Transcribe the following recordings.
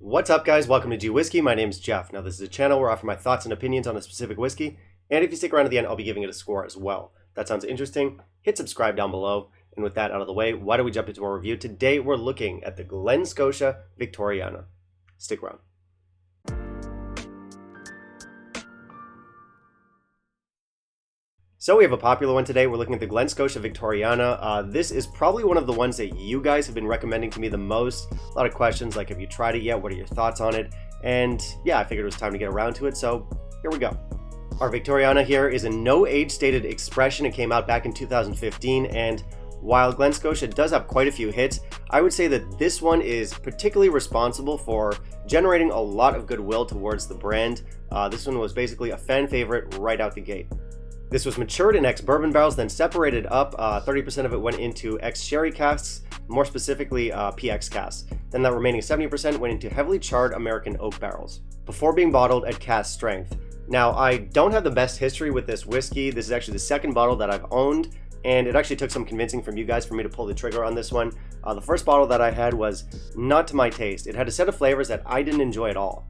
What's up, guys? Welcome to gwhisky. My name's Jeff. Now, this is a channel where I offer my thoughts and opinions on a specific whiskey, and if you stick around to the end, I'll be giving it a score as well. If that sounds interesting, hit subscribe down below. And with that out of the way, why don't we jump into our review? Today, we're looking at the Glen Scotia Victoriana. Stick around. So we have a popular one today. We're looking at the Glen Scotia Victoriana. This is probably one of the ones that you guys have been recommending to me the most. A lot of questions like, have you tried it yet? What are your thoughts on it? And yeah, I figured it was time to get around to it. So here we go. Our Victoriana here is a no age stated expression. It came out back in 2015. And while Glen Scotia does have quite a few hits, I would say that this one is particularly responsible for generating a lot of goodwill towards the brand. This one was basically a fan favorite right out the gate. This was matured in ex-bourbon barrels, then separated up. 30% of it went into ex-sherry casks, more specifically PX casks. Then that remaining 70% went into heavily charred American oak barrels, before being bottled at cask strength. Now, I don't have the best history with this whiskey. This is actually the second bottle that I've owned, and it actually took some convincing from you guys for me to pull the trigger on this one. The first bottle that I had was not to my taste. It had a set of flavors that I didn't enjoy at all.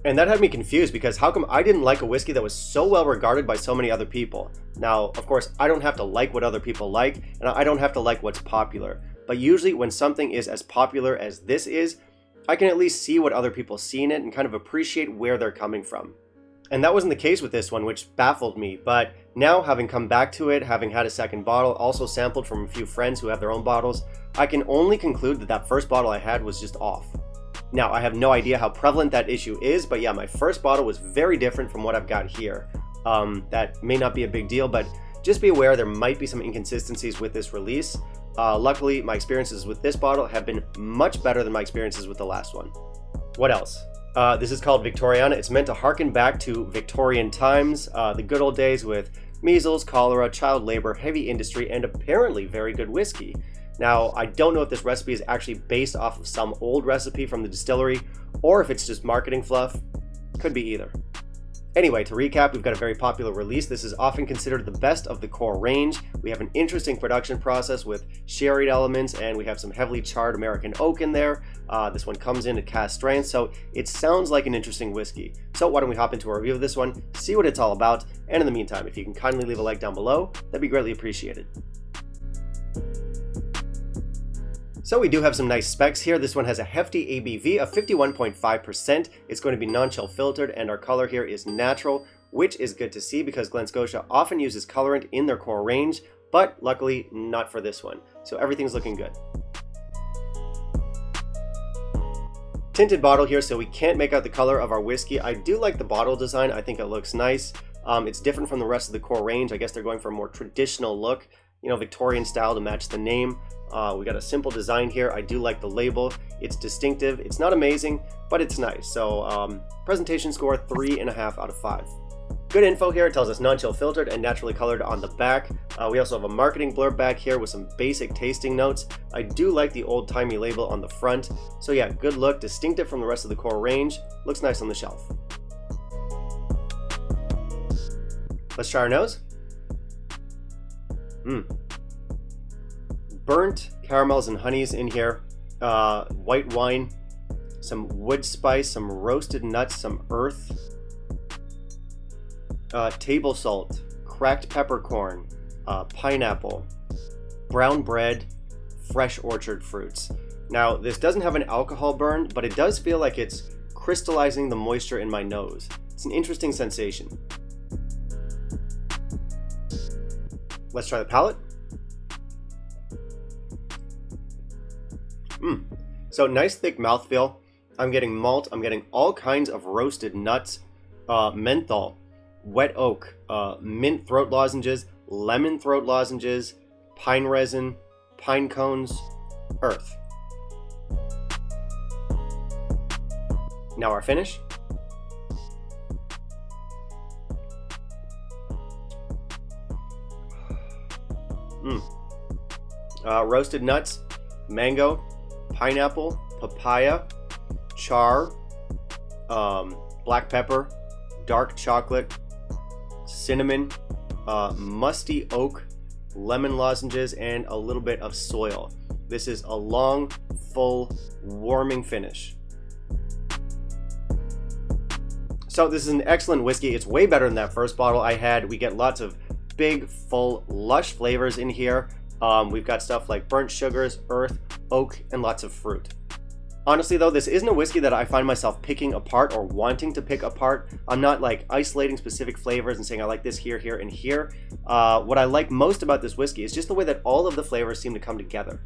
And that had me confused because how come I didn't like a whiskey that was so well regarded by so many other people? Now, of course, I don't have to like what other people like, and I don't have to like what's popular. But usually when something is as popular as this is, I can at least see what other people see in it and kind of appreciate where they're coming from. And that wasn't the case with this one, which baffled me. But now, having come back to it, having had a second bottle, also sampled from a few friends who have their own bottles, I can only conclude that that first bottle I had was just off. Now, I have no idea how prevalent that issue is, but yeah, my first bottle was very different from what I've got here. That may not be a big deal, but just be aware there might be some inconsistencies with this release. Luckily, my experiences with this bottle have been much better than my experiences with the last one. What else? This is called Victoriana. It's meant to harken back to Victorian times, the good old days with measles, cholera, child labor, heavy industry, and apparently very good whiskey. Now, I don't know if this recipe is actually based off of some old recipe from the distillery, or if it's just marketing fluff. Could be either. Anyway, to recap, we've got a very popular release. This is often considered the best of the core range. We have an interesting production process with sherried elements, and we have some heavily charred American oak in there. This one comes in at cask strength, so it sounds like an interesting whiskey. So why don't we hop into a review of this one, see what it's all about, and in the meantime, if you can kindly leave a like down below, that'd be greatly appreciated. So we do have some nice specs here. This one has a hefty ABV of 51.5%. It's going to be non-chill filtered, and our color here is natural, which is good to see because Glen Scotia often uses colorant in their core range, but luckily not for this one. So everything's looking good. Tinted bottle here, so we can't make out the color of our whiskey. I do like the bottle design. I think it looks nice. It's different from the rest of the core range. I guess they're going for a more traditional look, you know, Victorian style to match the name. We got a simple design here. I do like the label. It's distinctive. It's not amazing, but it's nice. So presentation score 3.5 out of 5. Good info here. It tells us non-chill filtered and naturally colored on the back. We also have a marketing blurb back here with some basic tasting notes. I do like the old-timey label on the front. So yeah, good look, distinctive from the rest of the core range. Looks nice on the shelf. Let's try our nose. Burnt caramels and honeys in here, white wine, some wood spice, some roasted nuts, some earth, table salt, cracked peppercorn, pineapple, brown bread, fresh orchard fruits. Now, this doesn't have an alcohol burn, but it does feel like it's crystallizing the moisture in my nose. It's an interesting sensation. Let's try the palate. So nice thick mouthfeel. I'm getting malt. I'm getting all kinds of roasted nuts, menthol, wet oak, mint throat lozenges, lemon throat lozenges, pine resin, pine cones, earth. Now our finish. Roasted nuts, mango, pineapple, papaya, char, black pepper, dark chocolate, cinnamon, musty oak, lemon lozenges, and a little bit of soil. This is a long, full, warming finish. So this is an excellent whiskey. It's way better than that first bottle I had. We get lots of big, full, lush flavors in here. We've got stuff like burnt sugars, earth, oak, and lots of fruit. Honestly though, this isn't a whiskey that I find myself picking apart or wanting to pick apart. I'm not like isolating specific flavors and saying I like this here, here, and here. What I like most about this whiskey is just the way that all of the flavors seem to come together.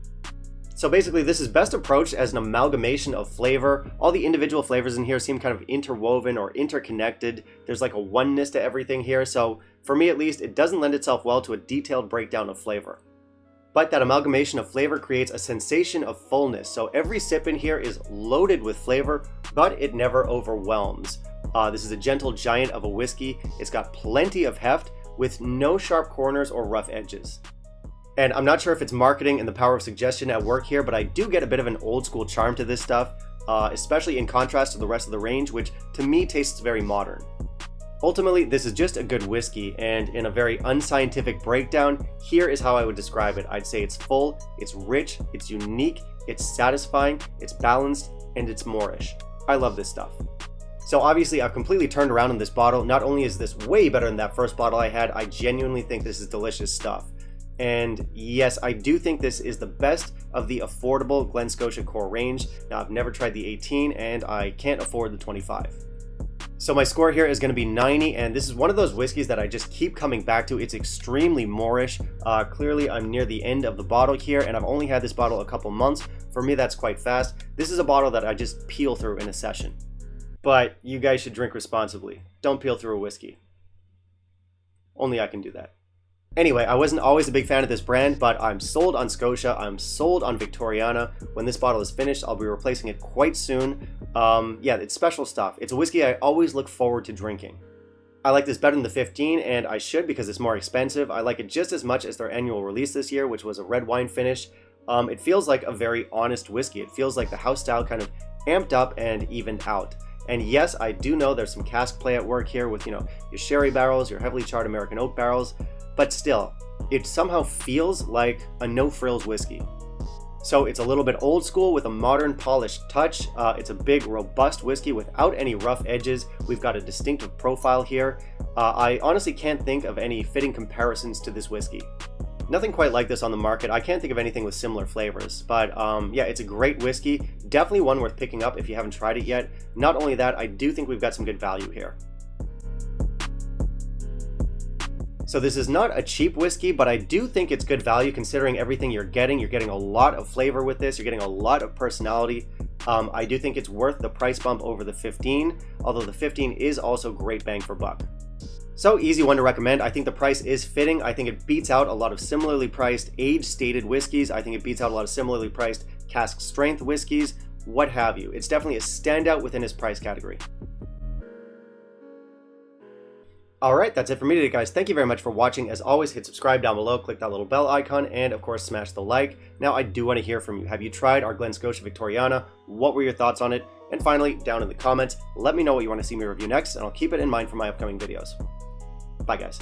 So basically this is best approached as an amalgamation of flavor. All the individual flavors in here seem kind of interwoven or interconnected. There's like a oneness to everything here. So for me at least, it doesn't lend itself well to a detailed breakdown of flavor. But that amalgamation of flavor creates a sensation of fullness. So every sip in here is loaded with flavor, but it never overwhelms. This is a gentle giant of a whiskey. It's got plenty of heft with no sharp corners or rough edges. And I'm not sure if it's marketing and the power of suggestion at work here, but I do get a bit of an old school charm to this stuff, especially in contrast to the rest of the range, which to me tastes very modern. Ultimately, this is just a good whiskey, and in a very unscientific breakdown, here is how I would describe it. I'd say it's full, it's rich, it's unique, it's satisfying, it's balanced, and it's Moorish. I love this stuff. So obviously I've completely turned around on this bottle. Not only is this way better than that first bottle I had, I genuinely think this is delicious stuff. And yes, I do think this is the best of the affordable Glen Scotia core range. Now, I've never tried the 18 and I can't afford the 25. So my score here is going to be 90, and this is one of those whiskeys that I just keep coming back to. It's extremely Moorish. Clearly I'm near the end of the bottle here, and I've only had this bottle a couple months. For me, that's quite fast. This is a bottle that I just peel through in a session. But you guys should drink responsibly. Don't peel through a whiskey. Only I can do that. Anyway, I wasn't always a big fan of this brand, but I'm sold on Scotia, I'm sold on Victoriana. When this bottle is finished, I'll be replacing it quite soon. Yeah, it's special stuff. It's a whiskey I always look forward to drinking. I like this better than the 15, and I should because it's more expensive. I like it just as much as their annual release this year, which was a red wine finish. It feels like a very honest whiskey. It feels like the house style kind of amped up and evened out. And yes, I do know there's some cask play at work here with, your sherry barrels, your heavily charred American oak barrels. But still, it somehow feels like a no-frills whiskey. So it's a little bit old school with a modern polished touch. It's a big, robust whiskey without any rough edges. We've got a distinctive profile here. I honestly can't think of any fitting comparisons to this whiskey. Nothing quite like this on the market. I can't think of anything with similar flavors. But yeah, it's a great whiskey. Definitely one worth picking up if you haven't tried it yet. Not only that, I do think we've got some good value here. So this is not a cheap whiskey, but I do think it's good value considering everything you're getting. You're getting a lot of flavor with this. You're getting a lot of personality. I do think it's worth the price bump over the 15, although the 15 is also great bang for buck. So easy one to recommend. I think the price is fitting. I think it beats out a lot of similarly priced age-stated whiskeys. I think it beats out a lot of similarly priced cask strength whiskeys, what have you. It's definitely a standout within its price category. Alright, that's it for me today, guys. Thank you very much for watching. As always, hit subscribe down below, click that little bell icon, and of course, smash the like. Now, I do want to hear from you. Have you tried our Glen Scotia Victoriana? What were your thoughts on it? And finally, down in the comments, let me know what you want to see me review next, and I'll keep it in mind for my upcoming videos. Bye, guys.